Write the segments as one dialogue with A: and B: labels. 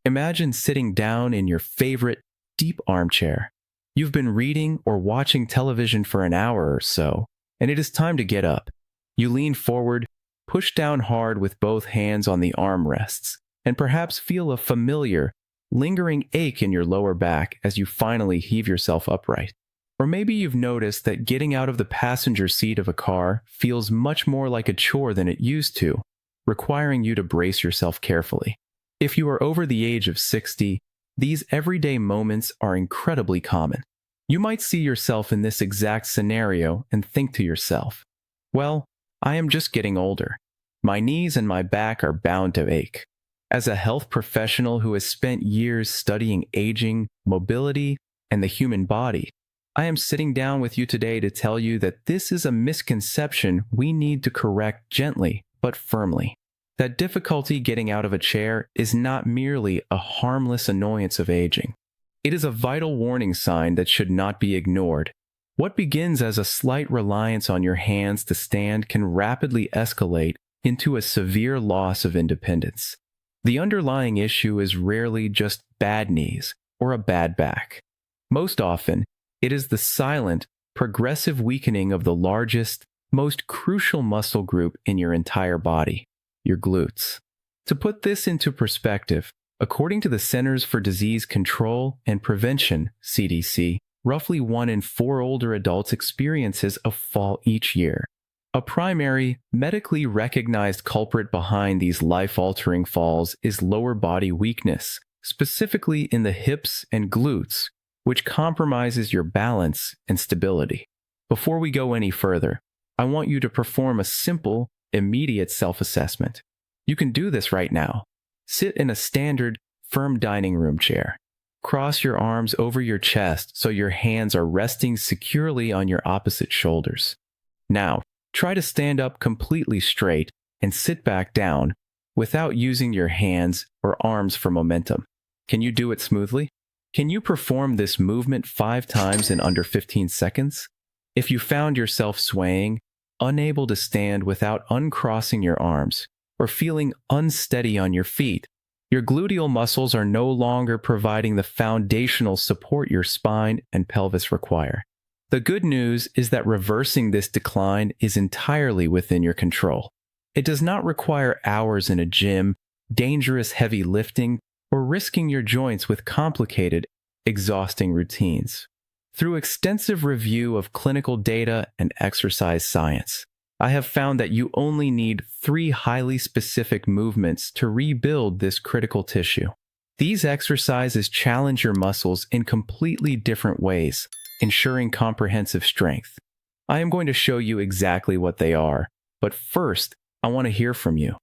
A: Imagine sitting down in your favorite deep armchair. You've been reading or watching television for an hour or so, and it is time to get up. You lean forward, push down hard with both hands on the armrests, and perhaps feel a familiar, lingering ache in your lower back as you finally heave yourself upright. Or maybe you've noticed that getting out of the passenger seat of a car feels much more like a chore than it used to, requiring you to brace yourself carefully. If you are over the age of 60, these everyday moments are incredibly common. You might see yourself in this exact scenario and think to yourself, well, I am just getting older. My knees and my back are bound to ache. As a health professional who has spent years studying aging, mobility, and the human body, I am sitting down with you today to tell you that this is a misconception we need to correct gently but firmly. That difficulty getting out of a chair is not merely a harmless annoyance of aging. It is a vital warning sign that should not be ignored. What begins as a slight reliance on your hands to stand can rapidly escalate into a severe loss of independence. The underlying issue is rarely just bad knees or a bad back. Most often, it is the silent, progressive weakening of the largest, most crucial muscle group in your entire body, your glutes. To put this into perspective, according to the Centers for Disease Control and Prevention, CDC, roughly 1 in 4 older adults experiences a fall each year. A primary, medically recognized culprit behind these life-altering falls is lower body weakness, specifically in the hips and glutes, which compromises your balance and stability. Before we go any further, I want you to perform a simple, immediate self-assessment. You can do this right now. Sit in a standard, firm dining room chair. Cross your arms over your chest so your hands are resting securely on your opposite shoulders. Now, try to stand up completely straight and sit back down without using your hands or arms for momentum. Can you do it smoothly? Can you perform this movement 5 times in under 15 seconds? If you found yourself swaying, unable to stand without uncrossing your arms, or feeling unsteady on your feet, your gluteal muscles are no longer providing the foundational support your spine and pelvis require. The good news is that reversing this decline is entirely within your control. It does not require hours in a gym, dangerous heavy lifting, or risking your joints with complicated, exhausting routines. Through extensive review of clinical data and exercise science, I have found that you only need 3 highly specific movements to rebuild this critical tissue. These exercises challenge your muscles in completely different ways, ensuring comprehensive strength. I am going to show you exactly what they are, but first, I want to hear from you.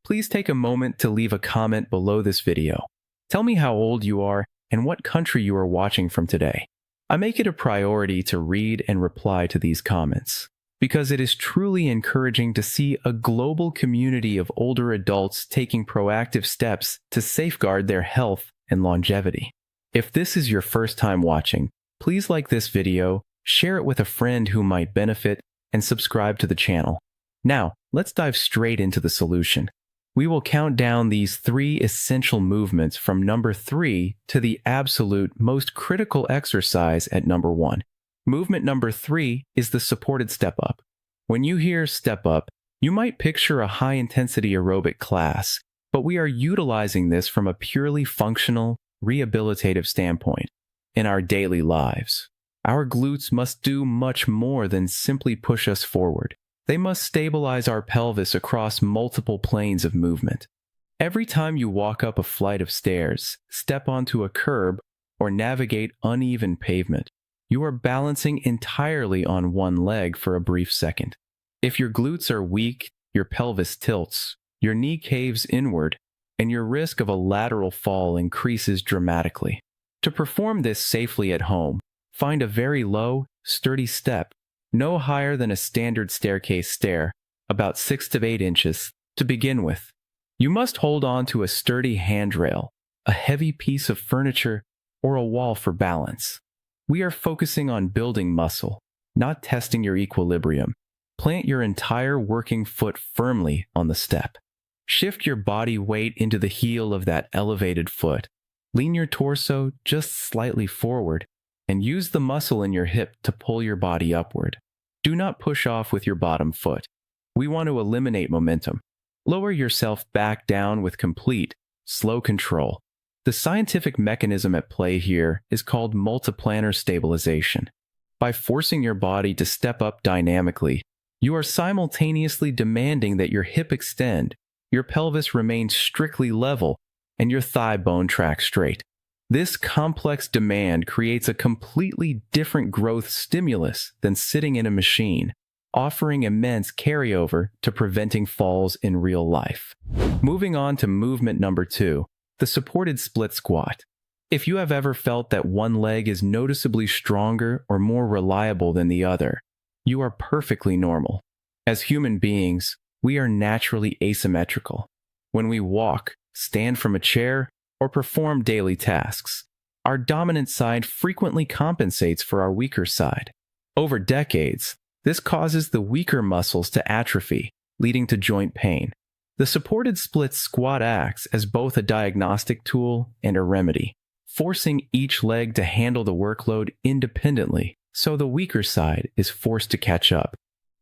A: Please take a moment to leave a comment below this video. Tell me how old you are and what country you are watching from today. I make it a priority to read and reply to these comments, because it is truly encouraging to see a global community of older adults taking proactive steps to safeguard their health and longevity. If this is your first time watching, please like this video, share it with a friend who might benefit, and subscribe to the channel. Now, let's dive straight into the solution. We will count down these 3 essential movements from number 3 to the absolute most critical exercise at number 1. Movement number 3 is the supported step up. When you hear step up, you might picture a high-intensity aerobic class, but we are utilizing this from a purely functional, rehabilitative standpoint. In our daily lives, our glutes must do much more than simply push us forward. They must stabilize our pelvis across multiple planes of movement. Every time you walk up a flight of stairs, step onto a curb, or navigate uneven pavement, you are balancing entirely on one leg for a brief second. If your glutes are weak, your pelvis tilts, your knee caves inward, and your risk of a lateral fall increases dramatically. To perform this safely at home, find a very low, sturdy step, no higher than a standard staircase stair, about 6 to 8 inches, to begin with. You must hold on to a sturdy handrail, a heavy piece of furniture, or a wall for balance. We are focusing on building muscle, not testing your equilibrium. Plant your entire working foot firmly on the step. Shift your body weight into the heel of that elevated foot. Lean your torso just slightly forward and use the muscle in your hip to pull your body upward. Do not push off with your bottom foot. We want to eliminate momentum. Lower yourself back down with complete, slow control. The scientific mechanism at play here is called multiplanar stabilization. By forcing your body to step up dynamically, you are simultaneously demanding that your hip extend, your pelvis remain strictly level, and your thigh bone track straight. This complex demand creates a completely different growth stimulus than sitting in a machine, offering immense carryover to preventing falls in real life. Moving on to movement number 2, the supported split squat. If you have ever felt that one leg is noticeably stronger or more reliable than the other, you are perfectly normal. As human beings, we are naturally asymmetrical. When we walk, stand from a chair, or perform daily tasks, our dominant side frequently compensates for our weaker side. Over decades, this causes the weaker muscles to atrophy, leading to joint pain. The supported split squat acts as both a diagnostic tool and a remedy, forcing each leg to handle the workload independently, so the weaker side is forced to catch up.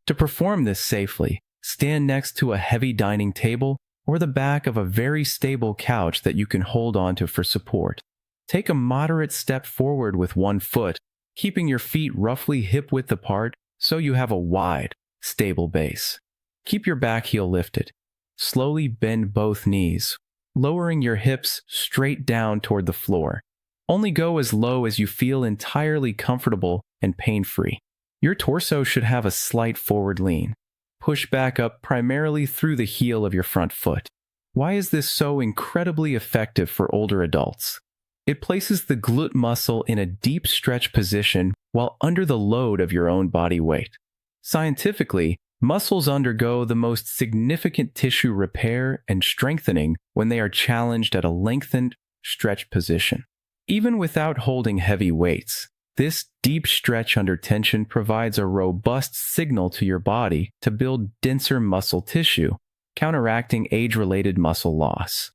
A: To perform this safely, stand next to a heavy dining table or the back of a very stable couch that you can hold onto for support. Take a moderate step forward with one foot, keeping your feet roughly hip-width apart so you have a wide, stable base. Keep your back heel lifted. Slowly bend both knees, lowering your hips straight down toward the floor. Only go as low as you feel entirely comfortable and pain-free. Your torso should have a slight forward lean. Push back up primarily through the heel of your front foot. Why is this so incredibly effective for older adults? It places the glute muscle in a deep stretch position while under the load of your own body weight. Scientifically, muscles undergo the most significant tissue repair and strengthening when they are challenged at a lengthened, stretched position. Even without holding heavy weights, this deep stretch under tension provides a robust signal to your body to build denser muscle tissue, counteracting age-related muscle loss.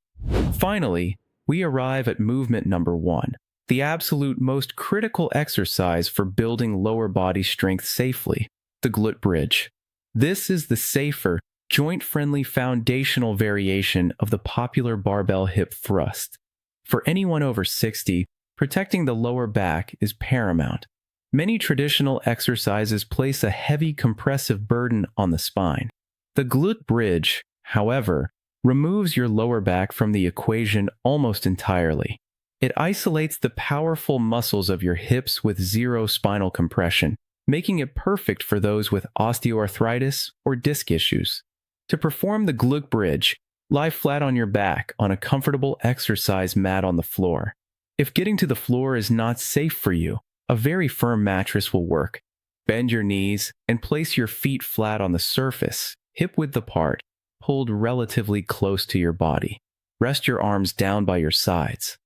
A: Finally, we arrive at movement number 1, the absolute most critical exercise for building lower body strength safely, the glute bridge. This is the safer, joint-friendly foundational variation of the popular barbell hip thrust. For anyone over 60, protecting the lower back is paramount. Many traditional exercises place a heavy compressive burden on the spine. The glute bridge, however, removes your lower back from the equation almost entirely. It isolates the powerful muscles of your hips with zero spinal compression, making it perfect for those with osteoarthritis or disc issues. To perform the glute bridge, lie flat on your back on a comfortable exercise mat on the floor. If getting to the floor is not safe for you, a very firm mattress will work. Bend your knees and place your feet flat on the surface, hip-width apart, pulled relatively close to your body. Rest your arms down by your sides.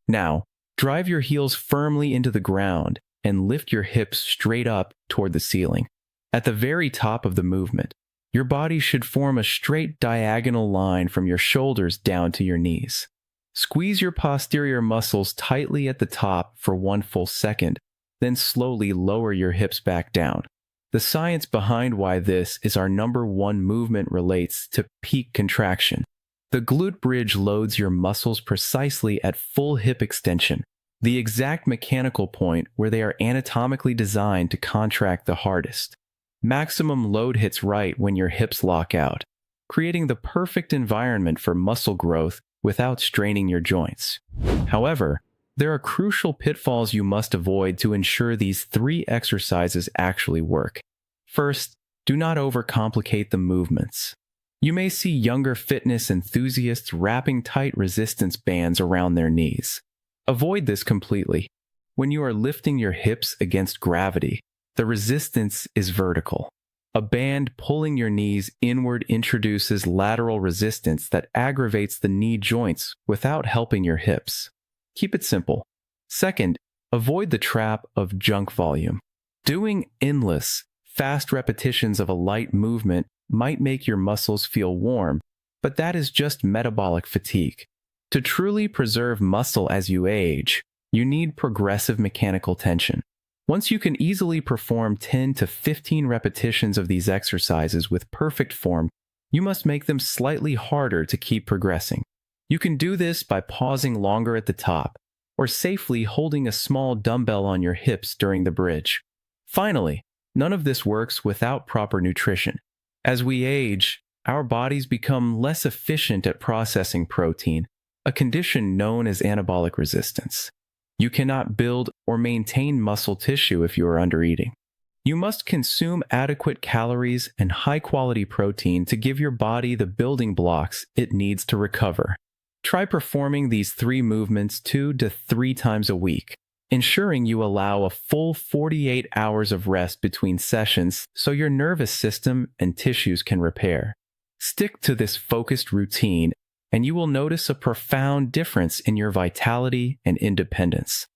A: Now, drive your heels firmly into the ground and lift your hips straight up toward the ceiling. At the very top of the movement, your body should form a straight diagonal line from your shoulders down to your knees. Squeeze your posterior muscles tightly at the top for 1 full second, then slowly lower your hips back down. The science behind why this is our number 1 movement relates to peak contraction. The glute bridge loads your muscles precisely at full hip extension, the exact mechanical point where they are anatomically designed to contract the hardest. Maximum load hits right when your hips lock out, creating the perfect environment for muscle growth without straining your joints. However, there are crucial pitfalls you must avoid to ensure these 3 exercises actually work. First, do not overcomplicate the movements. You may see younger fitness enthusiasts wrapping tight resistance bands around their knees. Avoid this completely. When you are lifting your hips against gravity, the resistance is vertical. A band pulling your knees inward introduces lateral resistance that aggravates the knee joints without helping your hips. Keep it simple. Second, avoid the trap of junk volume. Doing endless, fast repetitions of a light movement might make your muscles feel warm, but that is just metabolic fatigue. To truly preserve muscle as you age, you need progressive mechanical tension. Once you can easily perform 10 to 15 repetitions of these exercises with perfect form, you must make them slightly harder to keep progressing. You can do this by pausing longer at the top, or safely holding a small dumbbell on your hips during the bridge. Finally, none of this works without proper nutrition. As we age, our bodies become less efficient at processing protein, a condition known as anabolic resistance. You cannot build or maintain muscle tissue if you are undereating. You must consume adequate calories and high-quality protein to give your body the building blocks it needs to recover. Try performing these 3 movements 2 to 3 times a week, ensuring you allow a full 48 hours of rest between sessions so your nervous system and tissues can repair. Stick to this focused routine, and you will notice a profound difference in your vitality and independence.